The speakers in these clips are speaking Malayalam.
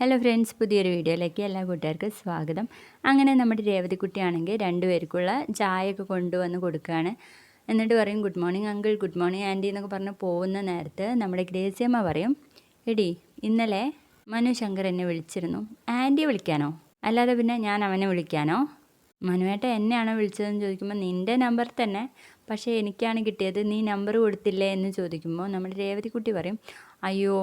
ഹലോ ഫ്രണ്ട്സ്, പുതിയൊരു വീഡിയോയിലേക്ക് എല്ലാ കൂട്ടുകാർക്കും സ്വാഗതം. അങ്ങനെ നമ്മുടെ രേവതിക്കുട്ടിയാണെങ്കിൽ രണ്ടുപേർക്കുള്ള ചായയൊക്കെ കൊണ്ടുവന്ന് കൊടുക്കുകയാണ്. എന്നിട്ട് പറയും good morning uncle, good morning anti എന്നൊക്കെ പറഞ്ഞ് പോകുന്ന നേരത്ത് നമ്മുടെ ഗ്രേസിയമ്മ പറയും, എടി ഇന്നലെ മനു ശങ്കർ എന്നെ വിളിച്ചിരുന്നു. ആൻറ്റിയെ വിളിക്കാനോ, അല്ലാതെ പിന്നെ ഞാൻ അവനെ വിളിക്കാനോ? മനുവേട്ട എന്നെയാണോ വിളിച്ചതെന്ന് ചോദിക്കുമ്പോൾ നിൻ്റെ നമ്പർ തന്നെ, പക്ഷേ എനിക്കാണ് കിട്ടിയത്, നീ നമ്പർ കൊടുത്തില്ലേ എന്ന് ചോദിക്കുമ്പോൾ നമ്മുടെ രേവതിക്കുട്ടി പറയും, അയ്യോ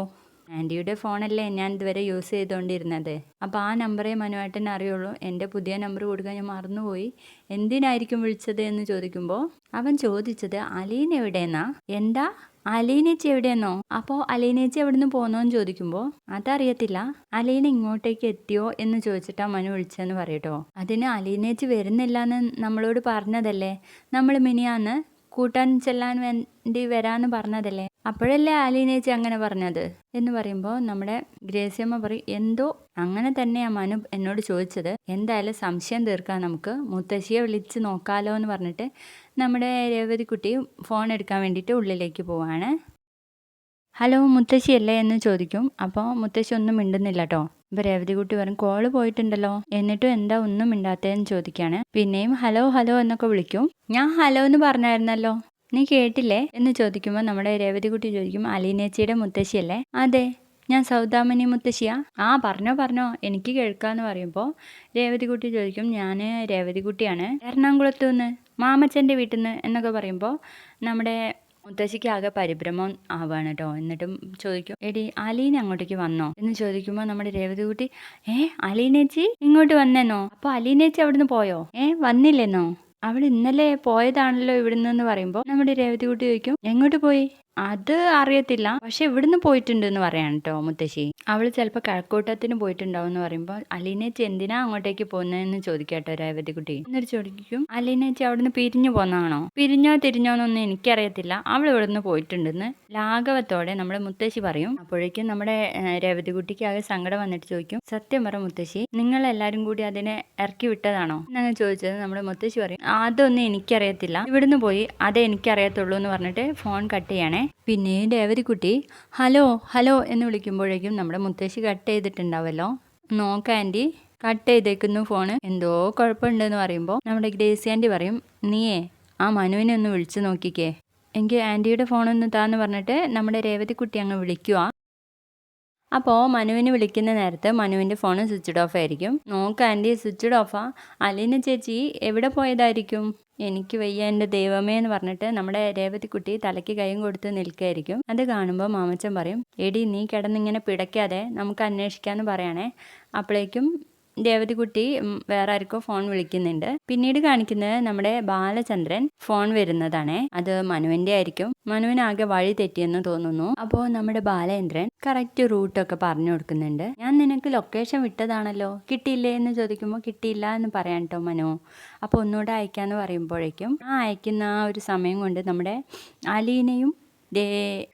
ആൻറ്റിയുടെ ഫോണല്ലേ ഞാൻ ഇതുവരെ യൂസ് ചെയ്തുകൊണ്ടിരുന്നത്, അപ്പോൾ ആ നമ്പറേ മനുവേട്ടനെ അറിയുള്ളൂ, എൻ്റെ പുതിയ നമ്പർ കൊടുക്കാൻ ഞാൻ മറന്നുപോയി, എന്തിനായിരിക്കും വിളിച്ചത് എന്ന് ചോദിക്കുമ്പോൾ അവൻ ചോദിച്ചത് അലീന എവിടെയെന്നാ. എന്താ അലീനേച്ചി എവിടെയെന്നോ? അപ്പോൾ അലീനേച്ചി എവിടുന്ന് പോന്നോന്ന് ചോദിക്കുമ്പോൾ അതറിയത്തില്ല, അലീന ഇങ്ങോട്ടേക്ക് എത്തിയോ എന്ന് ചോദിച്ചിട്ടാ മനു വിളിച്ചതെന്ന് പറയട്ടോ. അതിന് അലീനേച്ചി വരുന്നില്ല എന്ന് നമ്മളോട് പറഞ്ഞതല്ലേ, നമ്മൾ മിനിയാന്ന് കൂട്ടാൻ ചെല്ലാൻ വേണ്ടി വരാമെന്ന് പറഞ്ഞതല്ലേ, അപ്പോഴല്ലേ അലീനേച്ചി അങ്ങനെ പറഞ്ഞത് എന്ന് പറയുമ്പോൾ നമ്മുടെ ഗ്രേസിയമ്മ പറയും, എന്തോ അങ്ങനെ തന്നെയാ മനു എന്നോട് ചോദിച്ചത്, എന്തായാലും സംശയം തീർക്കാൻ നമുക്ക് മുത്തശ്ശിയെ വിളിച്ച് നോക്കാലോ എന്ന് പറഞ്ഞിട്ട് നമ്മുടെ രേവതിക്കുട്ടി ഫോൺ എടുക്കാൻ വേണ്ടിയിട്ട് ഉള്ളിലേക്ക് പോവാണ്. ഹലോ മുത്തശ്ശിയല്ലേ എന്ന് ചോദിക്കും. അപ്പോൾ മുത്തശ്ശി ഒന്നും മിണ്ടുന്നില്ല കേട്ടോ. ഇപ്പോൾ രേവതിക്കുട്ടി പറയും, കോള് പോയിട്ടുണ്ടല്ലോ, എന്നിട്ടും എന്താ ഒന്നും മിണ്ടാത്തതെന്ന് ചോദിക്കുകയാണ്. പിന്നെയും ഹലോ ഹലോ എന്നൊക്കെ വിളിക്കും. ഞാൻ ഹലോ എന്ന് പറഞ്ഞായിരുന്നല്ലോ, നീ കേട്ടില്ലേ എന്ന് ചോദിക്കുമ്പോൾ നമ്മുടെ രേവതിക്കുട്ടി ചോദിക്കും, അലീനേച്ചിയുടെ മുത്തശ്ശിയല്ലേ? അതെ, ഞാൻ സൗദാമിനി മുത്തശ്ശിയാ. ആ പറഞ്ഞോ പറഞ്ഞോ, എനിക്ക് കേൾക്കാമെന്ന് പറയുമ്പോൾ രേവതിക്കുട്ടി ചോദിക്കും, ഞാൻ രേവതിക്കുട്ടിയാണ്, എറണാകുളത്തു നിന്ന്, മാമച്ചൻ്റെ വീട്ടിൽ നിന്ന് എന്നൊക്കെ പറയുമ്പോൾ നമ്മുടെ മുത്തശ്ശിക്ക് ആകെ പരിഭ്രമം ആവുകയാണ് കേട്ടോ. എന്നിട്ടും ചോദിക്കും, എടി അലീന അങ്ങോട്ടേക്ക് വന്നോ എന്ന് ചോദിക്കുമ്പോൾ നമ്മുടെ രേവതിക്കുട്ടി, അലീനേച്ചി ഇങ്ങോട്ട് വന്നെന്നോ? അപ്പോൾ അലീനേച്ചി അവിടുന്ന് പോയോ? വന്നില്ലെന്നോ? അവൾ ഇന്നലെ പോയതാണല്ലോ ഇവിടുന്ന് എന്ന് പറയുമ്പോൾ നമ്മുടെ രേവതിക്കുട്ടി ചോദിക്കും, എങ്ങോട്ട് പോയി? അത് അറിയത്തില്ല, പക്ഷെ ഇവിടുന്ന് പോയിട്ടുണ്ട് എന്ന് പറയാൻ കേട്ടോ മുത്തശ്ശി. അവൾ ചിലപ്പോൾ കിഴക്കൂട്ടത്തിന് പോയിട്ടുണ്ടാവും എന്ന് പറയുമ്പോൾ അലീനേച്ചി എന്തിനാ അങ്ങോട്ടേക്ക് പോകുന്നതെന്ന് ചോദിക്കാട്ടോ രേവതിക്കുട്ടി. എന്നിട്ട് ചോദിക്കും, അലീനേച്ചി അവിടുന്ന് പിരിഞ്ഞു പോന്നാണോ? പിരിഞ്ഞോ തിരിഞ്ഞോന്നൊന്നും എനിക്കറിയത്തില്ല, അവൾ ഇവിടുന്ന് പോയിട്ടുണ്ടെന്ന് ലാഘവത്തോടെ നമ്മുടെ മുത്തശ്ശി പറയും. അപ്പോഴേക്കും നമ്മുടെ രേവതിക്കുട്ടിക്ക് ആകെ സങ്കടം വന്നിട്ട് ചോദിക്കും, സത്യം പറ മുത്തശ്ശി, നിങ്ങളെല്ലാവരും കൂടി അതിനെ ഇറക്കി വിട്ടതാണോ എന്നാണ് ചോദിച്ചത്. നമ്മുടെ മുത്തശ്ശി പറയും, അതൊന്നും എനിക്കറിയത്തില്ല, ഇവിടുന്ന് പോയി, അതേ എനിക്കറിയത്തുള്ളൂ എന്ന് പറഞ്ഞിട്ട് ഫോൺ കട്ട് ചെയ്യണേ. പിന്നെ രേവതിക്കുട്ടി ഹലോ ഹലോ എന്ന് വിളിക്കുമ്പോഴേക്കും നമ്മുടെ മുത്തശ്ശി കട്ട് ചെയ്തിട്ടുണ്ടാവല്ലോ. നോക്ക ആൻറ്റി, കട്ട് ചെയ്തേക്കുന്നു ഫോണ്, എന്തോ കുഴപ്പമുണ്ടെന്ന് പറയുമ്പോൾ നമ്മുടെ ഗ്രേസി ആൻറ്റി പറയും, നീയേ ആ മനുവിനെ ഒന്ന് വിളിച്ചു നോക്കിക്കേ, എനിക്ക് ആൻറ്റിയുടെ ഫോണൊന്ന് താന്ന് പറഞ്ഞിട്ട് നമ്മുടെ രേവതിക്കുട്ടി അങ്ങ് വിളിക്കുക. അപ്പോൾ മനുവിന് വിളിക്കുന്ന നേരത്ത് മനുവിൻ്റെ ഫോൺ സ്വിച്ച്ഡ് ഓഫ് ആയിരിക്കും. നോക്ക് ആൻറ്റി, സ്വിച്ച്ഡ് ഓഫാ. അലീന ചേച്ചി എവിടെ പോയതായിരിക്കും? എനിക്ക് വയ്യ എൻ്റെ ദൈവമേ എന്ന് പറഞ്ഞിട്ട് നമ്മുടെ രേവതിക്കുട്ടി തലയ്ക്ക് കൈയും കൊടുത്ത് നിൽക്കുകയായിരിക്കും. അത് കാണുമ്പോൾ മാമച്ചൻ പറയും, എടി നീ കിടന്നിങ്ങനെ പിടയ്ക്കാതെ നമുക്ക് അന്വേഷിക്കാമെന്ന് പറയണേ. അപ്പോഴേക്കും രേവതിക്കുട്ടി വേറെ ആർക്കോ ഫോൺ വിളിക്കുന്നുണ്ട്. പിന്നീട് കാണിക്കുന്നത് നമ്മുടെ ബാലചന്ദ്രൻ ഫോൺ വരുന്നതാണേ. അത് മനുവിൻ്റെ ആയിരിക്കും. മനുവിനാകെ വഴി തെറ്റിയെന്ന് തോന്നുന്നു. അപ്പോൾ നമ്മുടെ ബാലേന്ദ്രൻ കറക്റ്റ് റൂട്ടൊക്കെ പറഞ്ഞു കൊടുക്കുന്നുണ്ട്. ഞാൻ നിനക്ക് ലൊക്കേഷൻ വിട്ടതാണല്ലോ, കിട്ടിയില്ലേ എന്ന് ചോദിക്കുമ്പോൾ കിട്ടിയില്ല എന്ന് പറയാൻ കേട്ടോ മനു. അപ്പോൾ ഒന്നുകൂടെ അയക്കാമെന്ന് പറയുമ്പോഴേക്കും അയക്കുന്ന ആ ഒരു സമയം കൊണ്ട് നമ്മുടെ അലീനയും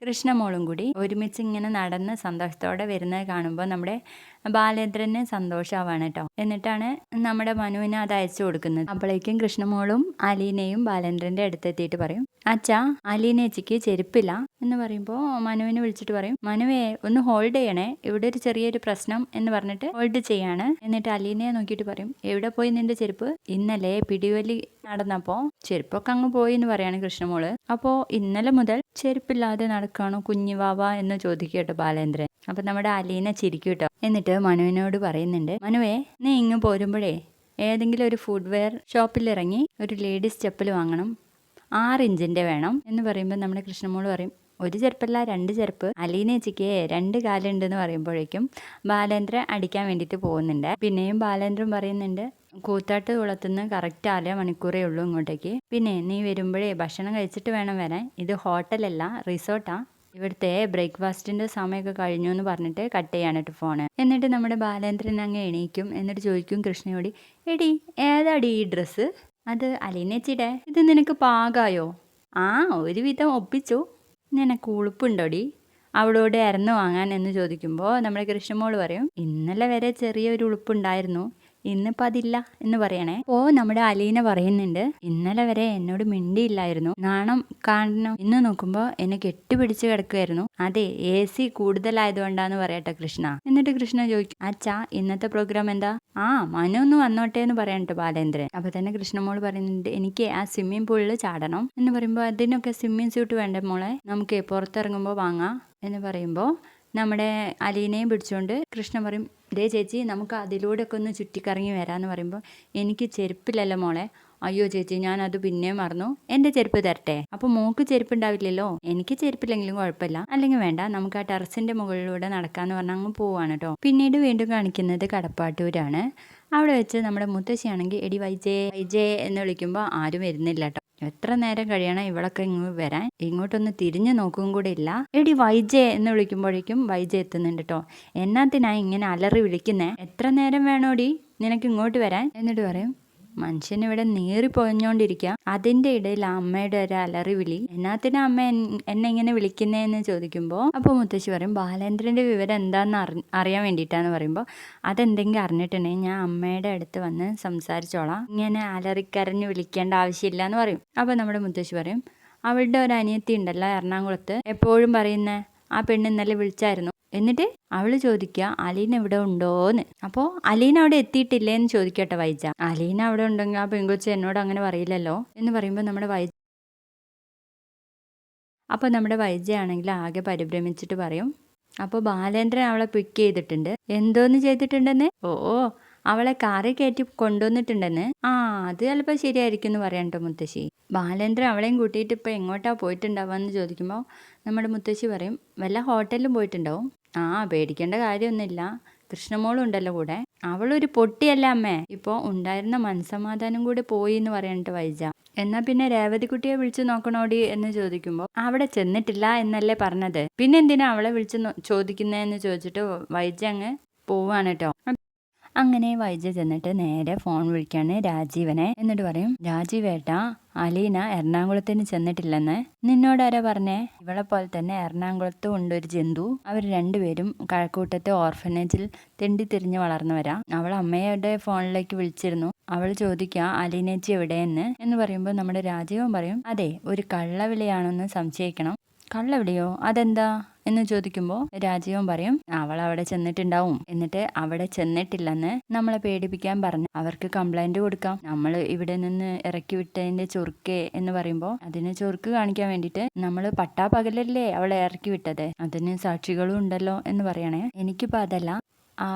കൃഷ്ണമോളും കൂടി ഒരുമിച്ച് ഇങ്ങനെ നടന്ന് സന്തോഷത്തോടെ വരുന്നത് കാണുമ്പോൾ നമ്മുടെ ബാലേന്ദ്രന് സന്തോഷമാവാണ് കേട്ടോ. എന്നിട്ടാണ് നമ്മുടെ മനുവിന് അത് അയച്ചു കൊടുക്കുന്നത്. അപ്പോഴേക്കും കൃഷ്ണമോളും അലീനയും ബാലേന്ദ്രൻ്റെ അടുത്തെത്തിയിട്ട് പറയും, അച്ഛാ അലീനേച്ചിക്ക് ചെരുപ്പില്ല എന്ന് പറയുമ്പോൾ മനുവിനെ വിളിച്ചിട്ട് പറയും, മനുവേ ഒന്ന് ഹോൾഡ് ചെയ്യണേ, ഇവിടെ ഒരു ചെറിയൊരു പ്രശ്നം എന്ന് പറഞ്ഞിട്ട് ഹോൾഡ് ചെയ്യാണ്. എന്നിട്ട് അലീനയെ നോക്കിയിട്ട് പറയും, എവിടെ പോയി നിന്റെ ചെരുപ്പ്? ഇന്നലെ പിടിവലി നടന്നപ്പോൾ ചെരുപ്പൊക്കെ അങ്ങ് പോയി എന്ന് പറയാണ് കൃഷ്ണമോള്. അപ്പോൾ ഇന്നലെ മുതൽ ചെരുപ്പില്ലാതെ നടക്കാണോ കുഞ്ഞുവാവ എന്ന് ചോദിക്കട്ടോ ബാലേന്ദ്രൻ. അപ്പൊ നമ്മുടെ അലീന ചിരിക്കും കേട്ടോ. എന്നിട്ട് മനുവിനോട് പറയുന്നുണ്ട്, മനുവേ നീ ഇങ്ങ് പോരുമ്പോഴേ ഏതെങ്കിലും ഒരു ഫുഡ്വെയർ ഷോപ്പിൽ ഇറങ്ങി ഒരു ലേഡീസ് ചെപ്പൽ വാങ്ങണം, 6 ഇഞ്ചിൻ്റെ വേണം എന്ന് പറയുമ്പോൾ നമ്മുടെ കൃഷ്ണമോള് പറയും, ഒരു ചെരുപ്പല്ല 2 ചെരുപ്പ്, അലീനേച്ചിക്ക് 2 കാലുണ്ടെന്ന് പറയുമ്പോഴേക്കും ബാലേന്ദ്രൻ അടിക്കാൻ വേണ്ടിയിട്ട് പോകുന്നുണ്ട്. പിന്നെയും ബാലേന്ദ്രൻ പറയുന്നുണ്ട്, കൂത്താട്ട് കുളത്തുനിന്ന് കറക്റ്റ് 1/2 മണിക്കൂറേ ഉള്ളൂ ഇങ്ങോട്ടേക്ക്, പിന്നെ നീ വരുമ്പോഴേ ഭക്ഷണം കഴിച്ചിട്ട് വേണം വരാൻ, ഇത് ഹോട്ടലല്ല റിസോർട്ടാ, ഇവിടുത്തെ ബ്രേക്ക്ഫാസ്റ്റിൻ്റെ സമയമൊക്കെ കഴിഞ്ഞു എന്ന് പറഞ്ഞിട്ട് കട്ട് ചെയ്യാനായിട്ട് ഫോണ്. എന്നിട്ട് നമ്മുടെ ബാലേന്ദ്രൻ അങ്ങ് എണീക്കും. എന്നിട്ട് ചോദിക്കും കൃഷ്ണയോട്, എടി ഏതാടി ഈ ഡ്രസ്സ്? അത് അലീനേച്ചിയുടെ. ഇത് നിനക്ക് പാകായോ? ആ ഒരുവിധം ഒപ്പിച്ചു, നിനക്ക് ഉളുപ്പുണ്ടോടി അവളോട് ആയിരുന്നു വാങ്ങാൻ എന്ന് ചോദിക്കുമ്പോൾ നമ്മുടെ കൃഷ്ണമോള് പറയും, ഇന്നലെ വരെ ചെറിയൊരു ഉളുപ്പുണ്ടായിരുന്നു, ഇന്നിപ്പോൾ അതില്ല എന്ന് പറയണേ. നമ്മുടെ അലീന പറയുന്നുണ്ട്, ഇന്നലെ വരെ എന്നോട് മിണ്ടിയില്ലായിരുന്നു, നാണം കാണണം, ഇന്ന് നോക്കുമ്പോൾ എന്നെ കെട്ടിപ്പിടിച്ച് കിടക്കുമായിരുന്നു. അതെ, AC കൂടുതലായതുകൊണ്ടാന്ന് പറയട്ടെ കൃഷ്ണ. എന്നിട്ട് കൃഷ്ണ ചോദിക്കും, അച്ഛാ ഇന്നത്തെ പ്രോഗ്രാം എന്താ? മനു ഒന്ന് വന്നോട്ടെ എന്ന് പറയട്ടെ ബാലേന്ദ്രൻ. അപ്പൊ തന്നെ കൃഷ്ണമോള് പറയുന്നുണ്ട്, എനിക്ക് ആ സ്വിമ്മിംഗ് പൂളിൽ ചാടണം എന്ന് പറയുമ്പോൾ അതിനൊക്കെ സ്വിമ്മിംഗ് സ്യൂട്ട് വേണ്ടേ മോളെ, നമുക്ക് പുറത്തിറങ്ങുമ്പോൾ വാങ്ങാം എന്ന് പറയുമ്പോൾ നമ്മുടെ അലീനയും പിടിച്ചുകൊണ്ട് കൃഷ്ണ പറയും, ദേ ചേച്ചി നമുക്ക് അതിലൂടെയൊക്കെ ഒന്ന് ചുറ്റിക്കറങ്ങി വരാമെന്ന് പറയുമ്പോൾ, എനിക്ക് ചെരുപ്പില്ലല്ലോ മോളെ. അയ്യോ ചേച്ചി, ഞാനത് പിന്നെയും മറന്നു, എൻ്റെ ചെരുപ്പ് തരട്ടെ. അപ്പോൾ മോക്ക് ചെരുപ്പ് ഉണ്ടാവില്ലല്ലോ. എനിക്ക് ചെരുപ്പില്ലെങ്കിലും കുഴപ്പമില്ല, അല്ലെങ്കിൽ വേണ്ട, നമുക്ക് ആ ടെറസിൻ്റെ മുകളിലൂടെ നടക്കാമെന്ന് പറഞ്ഞാൽ അങ്ങ് പോവാണ് കേട്ടോ. പിന്നീട് വീണ്ടും കാണിക്കുന്നത് കടപ്പാട്ടൂരാണ്. അവിടെ വെച്ച് നമ്മുടെ മുത്തശ്ശിയാണെങ്കിൽ എടി വൈജേ വൈജേ എന്ന് വിളിക്കുമ്പോൾ ആരും വരുന്നില്ല കേട്ടോ. എത്ര നേരം കഴിയണം ഇവളൊക്കെ ഇങ്ങോട്ട് വരാൻ, ഇങ്ങോട്ടൊന്ന് തിരിഞ്ഞു നോക്കും കൂടെ ഇല്ല. എടി വൈജേ എന്ന് വിളിക്കുമ്പോഴേക്കും വൈജ എത്തുന്നുണ്ട് കേട്ടോ. എന്നാത്തിനായി ഇങ്ങനെ അലറി വിളിക്കുന്നേ, എത്ര നേരം വേണോടി നിനക്ക് ഇങ്ങോട്ട് വരാൻ എന്നിട്ട് പറയും, മനുഷ്യനിവിടെ നീറിപ്പൊഞ്ഞോണ്ടിരിക്കുക, അതിന്റെ ഇടയിൽ അമ്മയുടെ ഒരു അലറി വിളി, എന്നാത്തിനാ അമ്മ എന്നെ ഇങ്ങനെ വിളിക്കുന്നതെന്ന് ചോദിക്കുമ്പോൾ അപ്പോൾ മുത്തശ്ശി പറയും, ബാലേന്ദ്രന്റെ വിവരം എന്താണെന്ന് അറിയാൻ വേണ്ടിയിട്ടാന്ന് പറയുമ്പോൾ, അതെന്തെങ്കിലും അറിഞ്ഞിട്ടുണ്ടെങ്കിൽ ഞാൻ അമ്മയുടെ അടുത്ത് വന്ന് സംസാരിച്ചോളാം, ഇങ്ങനെ അലറിക്കരഞ്ഞ് വിളിക്കേണ്ട ആവശ്യമില്ല എന്ന് പറയും. അപ്പോൾ നമ്മുടെ മുത്തശ്ശി പറയും, അവളുടെ ഒരു അനിയത്തി ഉണ്ടല്ലോ എറണാകുളത്ത്, എപ്പോഴും പറയുന്നേ, ആ പെണ്ണ് ഇന്നലെ വിളിച്ചായിരുന്നു. എന്നിട്ട് അവള് ചോദിക്കുക അലീന ഇവിടെ ഉണ്ടോന്ന്. അപ്പോൾ അലീന അവിടെ എത്തിയിട്ടില്ലേന്ന് ചോദിക്കട്ടെ വൈജ. അലീന അവിടെ ഉണ്ടെങ്കിൽ ആ പെൺകൊച്ച് എന്നോട് അങ്ങനെ പറയില്ലല്ലോ എന്ന് പറയുമ്പോൾ നമ്മുടെ വൈജയാണെങ്കിൽ ആകെ പരിഭ്രമിച്ചിട്ട് പറയും, അപ്പോൾ ബാലേന്ദ്രൻ അവളെ പിക്ക് ചെയ്തിട്ടുണ്ട്. എന്തോന്ന് ചെയ്തിട്ടുണ്ടെന്ന്? അവളെ കാറിൽ കയറ്റി കൊണ്ടുവന്നിട്ടുണ്ടെന്ന്. അത് ചിലപ്പോൾ ശരിയായിരിക്കും എന്ന് പറയാം കേട്ടോ മുത്തശ്ശി. ബാലേന്ദ്രൻ അവളെയും കൂട്ടിയിട്ട് ഇപ്പോൾ എങ്ങോട്ടാ പോയിട്ടുണ്ടാവുക ചോദിക്കുമ്പോൾ നമ്മുടെ മുത്തശ്ശി പറയും, വല്ല ഹോട്ടലിലും പോയിട്ടുണ്ടാവും. പേടിക്കേണ്ട കാര്യമൊന്നുമില്ല, കൃഷ്ണമോളും ഉണ്ടല്ലോ കൂടെ, അവളൊരു പൊട്ടിയല്ല അമ്മേ, ഇപ്പോൾ ഉണ്ടായിരുന്ന മനസ്സമാധാനം കൂടെ പോയി എന്ന് പറയാനിട്ട് വൈജ. എന്നാ പിന്നെ രേവതിക്കുട്ടിയെ വിളിച്ചു നോക്കണോടി എന്ന് ചോദിക്കുമ്പോൾ, അവിടെ ചെന്നിട്ടില്ല എന്നല്ലേ പറഞ്ഞത്, പിന്നെ എന്തിനാ അവളെ വിളിച്ച് ചോദിക്കുന്നതെന്ന് ചോദിച്ചിട്ട് വൈജ അങ്ങ് പോവാണ് കേട്ടോ. അങ്ങനെ വൈജ ചെന്നിട്ട് നേരെ ഫോൺ വിളിക്കാണ് രാജീവനെ. എന്നിട്ട് പറയും, രാജീവേട്ടാ അലീന എറണാകുളത്തിന് ചെന്നിട്ടില്ലെന്ന് നിന്നോടാരാ പറഞ്ഞേ? ഇവളെ പോലെ തന്നെ എറണാകുളത്ത് ഉണ്ടൊരു ജന്തു, അവർ രണ്ടുപേരും കഴക്കൂട്ടത്തെ ഓർഫനേജിൽ തെണ്ടി തിരിഞ്ഞ് വളർന്നവരാ. അവൾ അമ്മയുടെ ഫോണിലേക്ക് വിളിച്ചിരുന്നു, അവൾ ചോദിക്കുക അലീനേച്ചി എവിടെയെന്ന് എന്ന് പറയുമ്പോൾ നമ്മുടെ രാജീവൻ പറയും, അതെ, ഒരു കള്ളവിളിയാണെന്ന് സംശയിക്കണം. കള്ളവിളിയോ? അതെന്താ എന്ന് ചോദിക്കുമ്പോൾ രാജീവൻ പറയും, അവൾ അവിടെ ചെന്നിട്ടുണ്ടാവും, എന്നിട്ട് അവിടെ ചെന്നിട്ടില്ലെന്ന് നമ്മളെ പേടിപ്പിക്കാൻ പറഞ്ഞു അവർക്ക് കംപ്ലൈന്റ് കൊടുക്കാം, നമ്മൾ ഇവിടെ നിന്ന് ഇറക്കി വിട്ടതിന്റെ ചൊറുക്കേ എന്ന് പറയുമ്പോൾ അതിന് ചൊറുക്ക് കാണിക്കാൻ വേണ്ടിയിട്ട് നമ്മൾ പട്ടാപ്പകലല്ലേ അവളെ ഇറക്കി വിട്ടത്, അതിന് സാക്ഷികളും ഉണ്ടല്ലോ എന്ന് പറയണേ. എനിക്കിപ്പോൾ അതല്ല,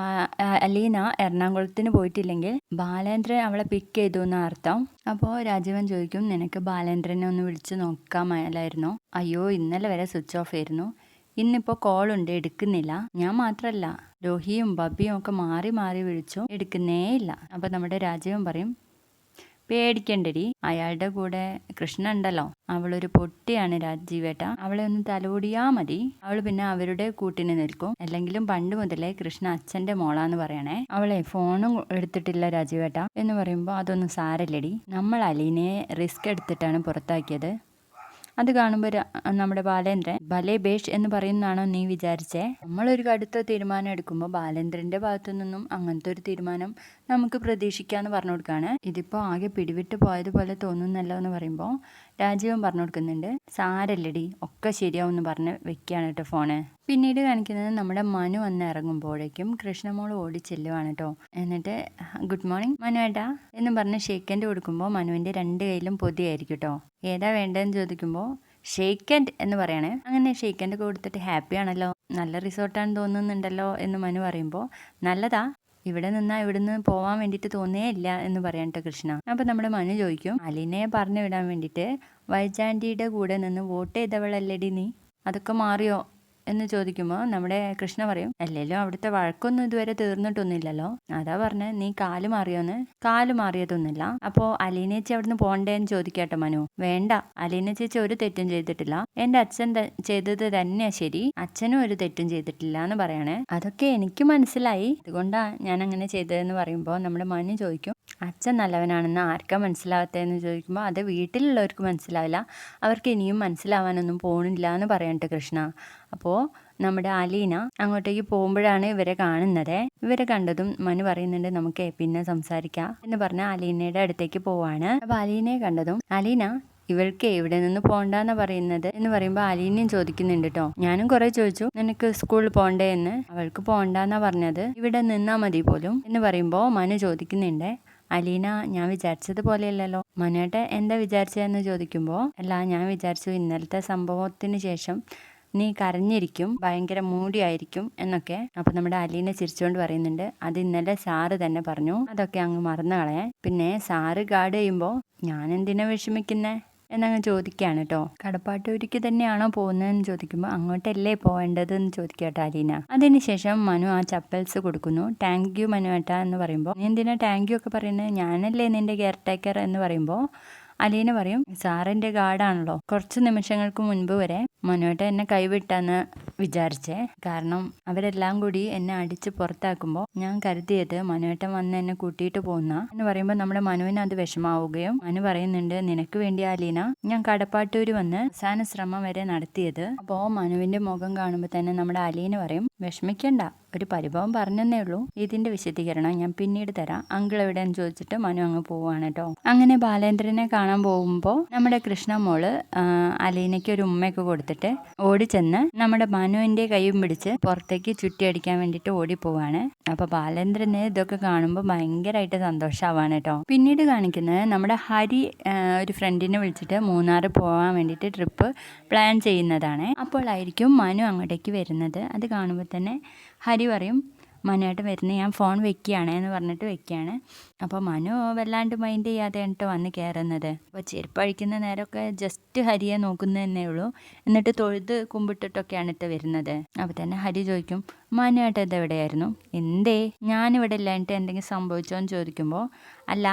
അലീന എറണാകുളത്തിന് പോയിട്ടില്ലെങ്കിൽ ബാലേന്ദ്രൻ അവളെ പിക്ക് ചെയ്തു എന്ന അർത്ഥം. അപ്പോൾ രാജീവൻ ചോദിക്കും, നിനക്ക് ബാലേന്ദ്രനെ ഒന്ന് വിളിച്ചു നോക്കാമല്ലായിരുന്നോ? അയ്യോ, ഇന്നലെ വരെ സ്വിച്ച് ഓഫ് ആയിരുന്നു, ഇന്നിപ്പോൾ കോളുണ്ട്, എടുക്കുന്നില്ല. ഞാൻ മാത്രമല്ല, രോഹിയും ബബിയും ഒക്കെ മാറി മാറി വിളിച്ചു, എടുക്കുന്നേ ഇല്ല. അപ്പോൾ നമ്മുടെ രാജീവൻ പറയും, പേടിക്കണ്ടടി, അയാളുടെ കൂടെ കൃഷ്ണ ഉണ്ടല്ലോ, അവളൊരു പൊട്ടിയാണ് രാജീവേട്ട, അവളെ ഒന്ന് തലോടിയാ മതി, അവൾ പിന്നെ അവരുടെ കൂട്ടിന് നിൽക്കും. അല്ലെങ്കിലും പണ്ട് മുതലേ കൃഷ്ണ അച്ഛന്റെ മോളാന്ന് പറയണേ. അവളെ ഫോണും എടുത്തിട്ടില്ല രാജീവേട്ട എന്ന് പറയുമ്പോൾ, അതൊന്നും സാരല്ലടി, നമ്മൾ അലീനയെ റിസ്ക് എടുത്തിട്ടാണ് പുറത്താക്കിയത്. അത് കാണുമ്പോൾ നമ്മുടെ ബാലേന്ദ്രൻ ഭലേ ബേഷ് എന്ന് പറയുന്നതാണോ നീ വിചാരിച്ചേ? നമ്മളൊരു കടുത്ത തീരുമാനം എടുക്കുമ്പോൾ ബാലേന്ദ്രന്റെ ഭാഗത്തു നിന്നും അങ്ങനത്തെ ഒരു തീരുമാനം നമുക്ക് പ്രതീക്ഷിക്കാന്ന് പറഞ്ഞു കൊടുക്കുകയാണ്. ഇതിപ്പോൾ ആകെ പിടിവിട്ട് പോയതുപോലെ തോന്നുന്നല്ലോ എന്ന് പറയുമ്പോൾ രാജീവൻ പറഞ്ഞു കൊടുക്കുന്നുണ്ട്, സാരല്ലടി, ഒക്കെ ശരിയാവും എന്ന് പറഞ്ഞ് വെക്കുകയാണ് കേട്ടോ ഫോണ്. പിന്നീട് കാണിക്കുന്നത് നമ്മുടെ മനു വന്ന് ഇറങ്ങുമ്പോഴേക്കും കൃഷ്ണമോൾ ഓടി ചെല്ലുവാണ് കേട്ടോ. എന്നിട്ട് ഗുഡ് മോർണിംഗ് മനു ഏട്ടാ എന്ന് പറഞ്ഞ് ഷേക്കൻഡ് കൊടുക്കുമ്പോൾ മനുവിൻ്റെ രണ്ട് കയ്യിലും പൊതിയായിരിക്കും കേട്ടോ. ഏതാ വേണ്ടതെന്ന് ചോദിക്കുമ്പോൾ ഷേക്കൻഡ് എന്ന് പറയണേ. അങ്ങനെ ഷേക്കൻഡ് കൊടുത്തിട്ട് ഹാപ്പി ആണല്ലോ, നല്ല റിസോർട്ടാണ് തോന്നുന്നുണ്ടല്ലോ എന്ന് മനു പറയുമ്പോൾ, നല്ലതാ, ഇവിടെ നിന്നാ ഇവിടുന്ന് പോവാൻ വേണ്ടിയിട്ട് തോന്നേ ഇല്ല എന്ന് പറയാട്ടോ കൃഷ്ണ. അപ്പോൾ നമ്മുടെ മനു ചോദിക്കും, അലീനയെ പറഞ്ഞു വിടാൻ വേണ്ടിയിട്ട് വൈജാൻറ്റിയുടെ കൂടെ നിന്ന് വോട്ട് ചെയ്തവളല്ലേടി നീ, അതൊക്കെ മാറിയോ എന്ന് ചോദിക്കുമ്പോൾ നമ്മുടെ കൃഷ്ണ പറയും, അല്ലല്ലോ അവിടുത്തെ വഴക്കൊന്നും ഇതുവരെ തീർന്നിട്ടൊന്നുമില്ലല്ലോ, അതാ പറഞ്ഞ നീ കാല് മാറിയോന്ന്. കാല് മാറിയതൊന്നുമില്ല. അപ്പോൾ അലീനേച്ചി അവിടുന്ന് പോണ്ടേന്ന് ചോദിക്കാട്ടോ മനു. വേണ്ട, അലീന ചേച്ചി ഒരു തെറ്റും ചെയ്തിട്ടില്ല, എൻ്റെ അച്ഛൻ ചെയ്തത് തന്നെയാ ശരി, അച്ഛനും ഒരു തെറ്റും ചെയ്തിട്ടില്ല എന്ന് പറയണേ. അതൊക്കെ എനിക്ക് മനസ്സിലായി, അതുകൊണ്ടാ ഞാൻ അങ്ങനെ ചെയ്തതെന്ന് പറയുമ്പോൾ നമ്മുടെ മനു ചോദിക്കും, അച്ഛൻ നല്ലവനാണെന്ന് ആർക്കാ മനസ്സിലാവാത്തതെന്ന് ചോദിക്കുമ്പോൾ, അത് വീട്ടിലുള്ളവർക്ക് മനസ്സിലാവില്ല, അവർക്ക് ഇനിയും മനസ്സിലാവാനൊന്നും പോണില്ല എന്ന് പറയട്ടെ കൃഷ്ണ. അപ്പോൾ നമ്മുടെ അലീന അങ്ങോട്ടേക്ക് പോകുമ്പോഴാണ് ഇവരെ കാണുന്നത്. ഇവരെ കണ്ടതും മനു പറയുന്നുണ്ട് നമുക്ക് പിന്നെ സംസാരിക്കാം എന്ന് പറഞ്ഞ അലീനയുടെ അടുത്തേക്ക് പോവാണ്. അപ്പൊ അലീനയെ കണ്ടതും അലീന ഇവൾക്ക് ഇവിടെ നിന്ന് പോണ്ടെന്നാ പറയുന്നത് എന്ന് പറയുമ്പോൾ അലീനയും ചോദിക്കുന്നുണ്ട് കേട്ടോ. ഞാനും കുറെ ചോദിച്ചു നിനക്ക് സ്കൂളിൽ പോണ്ടേ എന്ന്. അവൾക്ക് പോണ്ടെന്നാ പറഞ്ഞത്, ഇവിടെ നിന്നാ മതി പോലും എന്ന് പറയുമ്പോൾ മനു ചോദിക്കുന്നുണ്ട് അലീന ഞാൻ വിചാരിച്ചതുപോലെയല്ലല്ലോ. മനുവേട്ടൻ എന്താ വിചാരിച്ചതെന്ന് ചോദിക്കുമ്പോൾ അല്ല ഞാൻ വിചാരിച്ചു ഇന്നലത്തെ സംഭവത്തിന് ശേഷം നീ കരഞ്ഞിരിക്കും, ഭയങ്കര മൂടിയായിരിക്കും എന്നൊക്കെ. അപ്പൊ നമ്മുടെ അലീന ചിരിച്ചുകൊണ്ട് പറയുന്നുണ്ട് അത് ഇന്നലെ സാറ് തന്നെ പറഞ്ഞു, അതൊക്കെ അങ്ങ് മറന്നു കളയാൻ. പിന്നെ സാറ് ഗാർഡ് ചെയ്യുമ്പോൾ ഞാൻ എന്തിനാ വിഷമിക്കുന്നേ എന്നങ്ങ് ചോദിക്കുകയാണ് കേട്ടോ. കടപ്പാട്ടൂരിക്ക് തന്നെയാണോ പോകുന്നതെന്ന് ചോദിക്കുമ്പോൾ അങ്ങോട്ടല്ലേ പോവേണ്ടതെന്ന് ചോദിക്കട്ടെ അലീന. അതിനുശേഷം മനു ആ ചപ്പൽസ് കൊടുക്കുന്നു. താങ്ക് യു മനുവേട്ട എന്ന് പറയുമ്പോൾ നീ എന്തിനാ താങ്ക് യു ഒക്കെ പറയുന്നത്, ഞാനല്ലേ നിന്റെ കെയർ ടേക്കർ എന്ന് പറയുമ്പോൾ അലീന പറയും സാറിന്റെ ഗാർഡാണല്ലോ. കുറച്ച് നിമിഷങ്ങൾക്ക് മുൻപ് വരെ മനുവേട്ട എന്നെ കൈവിട്ടെന്ന് വിചാരിച്ചേ. കാരണം അവരെല്ലാം കൂടി എന്നെ അടിച്ച് പുറത്താക്കുമ്പോൾ ഞാൻ കരുതിയത് മനുവേട്ടൻ വന്ന് എന്നെ കൂട്ടിയിട്ട് പോകുന്ന എന്ന് പറയുമ്പോൾ നമ്മുടെ മനുവിന് അത് വിഷമാവുകയും മനു പറയുന്നുണ്ട് നിനക്ക് വേണ്ടി അലീന ഞാൻ കടപ്പാട്ടൂര് വന്ന് അവസാന ശ്രമം വരെ നടത്തിയത്. അപ്പോൾ മനുവിന്റെ മുഖം കാണുമ്പോൾ തന്നെ നമ്മുടെ അലീന പറയും വിഷമിക്കണ്ട, ഒരു പരിഭവം പറഞ്ഞെന്നേ ഉള്ളൂ, ഇതിന്റെ വിശദീകരണം ഞാൻ പിന്നീട് തരാം, അങ്കിൾ എവിടെയെന്ന് ചോദിച്ചിട്ട് മനു അങ്ങ് പോവാണ് കേട്ടോ. അങ്ങനെ ബാലേന്ദ്രനെ കാണാൻ പോകുമ്പോൾ നമ്മുടെ കൃഷ്ണ മോള് അലീനയ്ക്ക് ഒരു ഉമ്മയൊക്കെ കൊടുത്തിട്ട് ഓടിച്ചെന്ന് നമ്മുടെ മനുവിന്റെ കൈയും പിടിച്ച് പുറത്തേക്ക് ചുറ്റിയടിക്കാൻ വേണ്ടിയിട്ട് ഓടിപ്പോവാണ്. അപ്പൊ ബാലേന്ദ്രന് ഇതൊക്കെ കാണുമ്പോൾ ഭയങ്കരമായിട്ട് സന്തോഷമാവാണ് കേട്ടോ. പിന്നീട് കാണിക്കുന്നത് നമ്മുടെ ഹരി ഒരു ഫ്രണ്ടിനെ വിളിച്ചിട്ട് മൂന്നാർ പോകാൻ വേണ്ടിയിട്ട് ട്രിപ്പ് പ്ലാൻ ചെയ്യുന്നതാണ്. അപ്പോഴായിരിക്കും മനു അങ്ങോട്ടേക്ക് വരുന്നത്. അത് കാണുമ്പോൾ തന്നെ ഹരി പറയും മനുവായിട്ട് വരുന്നത് ഞാൻ ഫോൺ വെക്കുകയാണ് എന്ന് പറഞ്ഞിട്ട് വെക്കുകയാണ്. അപ്പോൾ മനു വല്ലാണ്ട് മൈൻഡ് ചെയ്യാതെ കേട്ടോ വന്ന് കയറുന്നത്. അപ്പോൾ ചെരുപ്പ് അഴിക്കുന്ന നേരമൊക്കെ ജസ്റ്റ് ഹരിയെ നോക്കുന്നതന്നേ ഉള്ളൂ. എന്നിട്ട് തൊഴുത് കുമ്പിട്ടിട്ടൊക്കെയാണ് ഇട്ട് വരുന്നത്. അപ്പോൾ തന്നെ ഹരി ചോദിക്കും മനുവായിട്ട് ഇതെവിടെയായിരുന്നു, എന്തേ ഞാനിവിടെ ഇല്ലായിട്ട് എന്തെങ്കിലും സംഭവിച്ചോ എന്ന് ചോദിക്കുമ്പോൾ അല്ല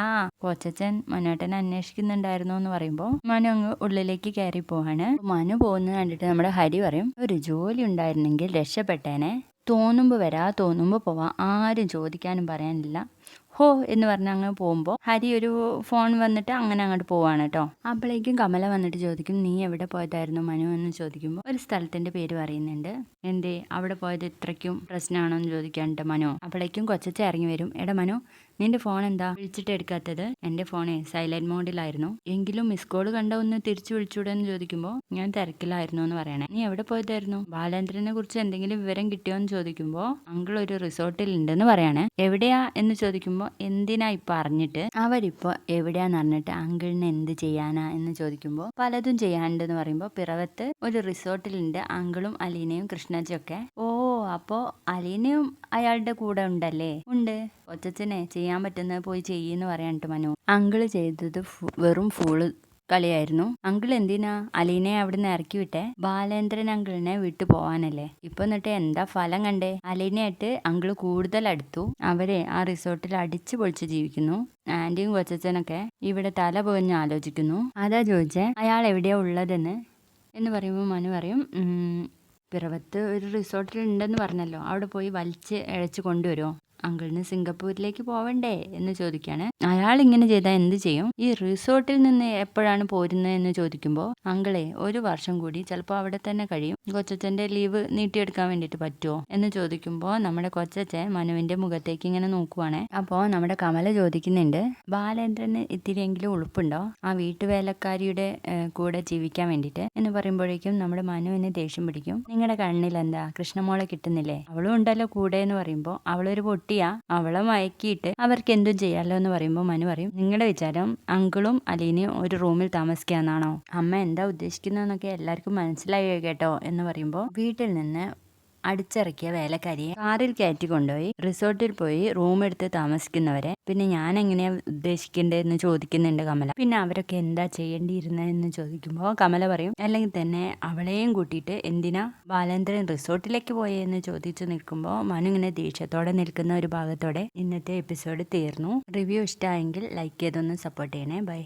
കൊച്ചച്ഛൻ മനുവേട്ടനെ അന്വേഷിക്കുന്നുണ്ടായിരുന്നു എന്ന് പറയുമ്പോൾ മനു അങ്ങ് ഉള്ളിലേക്ക് കയറി പോവാണ്. മനു പോകുന്നത് കണ്ടിട്ട് നമ്മുടെ ഹരി പറയും ഒരു ജോലി ഉണ്ടായിരുന്നെങ്കിൽ രക്ഷപ്പെട്ടേനെ, തോന്നുമ്പോൾ വരാ തോന്നുമ്പോൾ പോവാം, ആരും ചോദിക്കാനും പറയാനില്ല ഹോ എന്ന് പറഞ്ഞ് അങ്ങ് പോകുമ്പോൾ ഹരി ഒരു ഫോൺ വന്നിട്ട് അങ്ങനെ അങ്ങോട്ട് പോവാണ് കേട്ടോ. അപ്പോഴേക്കും കമല വന്നിട്ട് ചോദിക്കും നീ എവിടെ പോയതായിരുന്നു മനു എന്ന് ചോദിക്കുമ്പോൾ ഒരു സ്ഥലത്തിന്റെ പേര് പറയുന്നുണ്ട്. എന്തേ അവിടെ പോയത് ഇത്രയ്ക്കും പ്രശ്നമാണോ എന്ന് ചോദിക്കാണ്ട് മനു. അപ്പോഴേക്കും കൊച്ചച്ച ഇറങ്ങി വരും. എടാ മനു നിന്റെ ഫോൺ എന്താ വിളിച്ചിട്ട് എടുക്കാത്തത്? എന്റെ ഫോണേ സൈലന്റ് മോഡിലായിരുന്നു, എങ്കിലും മിസ് കോൾ കണ്ട ഒന്ന് തിരിച്ചു വിളിച്ചൂടെ എന്ന് ചോദിക്കുമ്പോൾ ഞാൻ തിരക്കിലായിരുന്നു എന്ന് പറയണേ. നീ എവിടെ പോയതായിരുന്നു? ബാലേന്ദ്രനെ കുറിച്ച് എന്തെങ്കിലും വിവരം കിട്ടിയോ എന്ന് ചോദിക്കുമ്പോൾ അങ്കിൾ ഒരു റിസോർട്ടിൽ ഉണ്ടെന്ന് പറയണേ. എവിടെയാ എന്ന് ചോദിക്കുമ്പോൾ എന്തിനാ ഇപ്പൊ അറിഞ്ഞിട്ട്, അവരിപ്പോ എവിടെയാന്ന് അറിഞ്ഞിട്ട് അങ്കിളിന് എന്ത് ചെയ്യാനാ എന്ന് ചോദിക്കുമ്പോൾ പലതും ചെയ്യാനുണ്ടെന്ന് പറയുമ്പോൾ പിറവത്ത് ഒരു റിസോർട്ടിലുണ്ട് അങ്കിളും അലീനയും കൃഷ്ണജിയൊക്കെ. ഓ അപ്പോ അലീനയും അയാളുടെ കൂടെ ഉണ്ടല്ലേ? ഉണ്ട്. കൊച്ചച്ഛനെ ചെയ്യാൻ പറ്റുന്നത് പോയി ചെയ്യുന്നു പറയാനിട്ട് മനു. അങ്കിള് ചെയ്തത് വെറും ഫൂള് കളിയായിരുന്നു. അങ്കിൾ എന്തിനാ അലീനയെ അവിടുന്ന് ഇറക്കി വിട്ടെ? ബാലേന്ദ്രൻ അങ്കിളിനെ വിട്ടു പോവാനല്ലേ. ഇപ്പൊ എന്നിട്ട് എന്താ ഫലം കണ്ടേ? അലീനയായിട്ട് അങ്കിള് കൂടുതൽ അടുത്തു. അവരെ ആ റിസോർട്ടിൽ അടിച്ചു പൊളിച്ച് ജീവിക്കുന്നു. ആന്റിയും കൊച്ചച്ഛനൊക്കെ ഇവിടെ തല പൊതിഞ്ഞ് ആലോചിക്കുന്നു. അതാ ചോദിച്ചേ അയാൾ എവിടെയാ ഉള്ളതെന്ന് എന്ന് പറയുമ്പോൾ മനു പറയും പിറവത്ത് ഒരു റിസോർട്ടിൽ ഉണ്ടെന്ന് പറഞ്ഞല്ലോ, അവിടെ പോയി വലിച്ച് ഇഴച്ച് കൊണ്ടുവരുമോ? അങ്കിളിന് സിംഗപ്പൂരിലേക്ക് പോവണ്ടേ എന്ന് ചോദിക്കാണ്. അയാൾ ഇങ്ങനെ ചെയ്താൽ എന്ത് ചെയ്യും? ഈ റിസോർട്ടിൽ നിന്ന് എപ്പോഴാണ് പോരുന്നത് എന്ന് ചോദിക്കുമ്പോൾ അങ്കിളെ 1 വർഷം കൂടി ചിലപ്പോൾ അവിടെ തന്നെ കഴിയും, കൊച്ചച്ഛന്റെ ലീവ് നീട്ടിയെടുക്കാൻ വേണ്ടിയിട്ട് പറ്റുമോ എന്ന് ചോദിക്കുമ്പോൾ നമ്മുടെ കൊച്ചച്ഛൻ മനുവിന്റെ മുഖത്തേക്ക് ഇങ്ങനെ നോക്കുവാണ്. അപ്പോൾ നമ്മുടെ കമല ചോദിക്കുന്നുണ്ട് ബാലേന്ദ്രന് ഇത്തിരിയെങ്കിലും ഉളുപ്പുണ്ടോ ആ വീട്ടുവേലക്കാരിയുടെ കൂടെ ജീവിക്കാൻ വേണ്ടിയിട്ട് എന്ന് പറയുമ്പോഴേക്കും നമ്മുടെ മനുവിന് ദേഷ്യം പിടിക്കും. നിങ്ങളുടെ കണ്ണിൽ എന്താ കൃഷ്ണമോളെ കിട്ടുന്നില്ലേ? അവളും ഉണ്ടല്ലോ കൂടെ എന്ന് പറയുമ്പോൾ അവളൊരു പൊട്ടിയാ, അവളെ മയക്കിയിട്ട് അവർക്ക് എന്തും ചെയ്യാലോ എന്ന് പറയുമ്പോൾ മനു പറയും നിങ്ങളുടെ വിചാരം അങ്കിളും അലീനയും ഒരു റൂമിൽ താമസിക്കാന്നാണോ? അമ്മ എന്താ ഉദ്ദേശിക്കുന്നതെന്നൊക്കെ എല്ലാവർക്കും മനസ്സിലായി കേട്ടോ എന്ന് പറയുമ്പോൾ വീട്ടിൽ നിന്ന് അടിച്ചിറക്കിയ വേലക്കാരിയെ കാറിൽ കയറ്റി കൊണ്ടുപോയി റിസോർട്ടിൽ പോയി റൂം എടുത്ത് താമസിക്കുന്നവരെ പിന്നെ ഞാൻ എങ്ങനെയാ ഉദ്ദേശിക്കേണ്ടതെന്ന് ചോദിക്കുന്നുണ്ട് കമല. പിന്നെ അവരൊക്കെ എന്താ ചെയ്യേണ്ടിയിരുന്നതെന്ന് ചോദിക്കുമ്പോൾ കമല പറയും അല്ലെങ്കിൽ തന്നെ അവളെയും കൂട്ടിയിട്ട് എന്തിനാ ബാലേന്ദ്രൻ റിസോർട്ടിലേക്ക് പോയെന്ന് ചോദിച്ചു നിൽക്കുമ്പോൾ മനു ഇങ്ങനെ ദേഷ്യത്തോടെ നിൽക്കുന്ന ഒരു ഭാഗത്തോടെ ഇന്നത്തെ എപ്പിസോഡ് തീർന്നു. റിവ്യൂ ഇഷ്ടമായെങ്കിൽ ലൈക്ക് ചെയ്തൊന്ന് സപ്പോർട്ട് ചെയ്യണേ. ബൈ.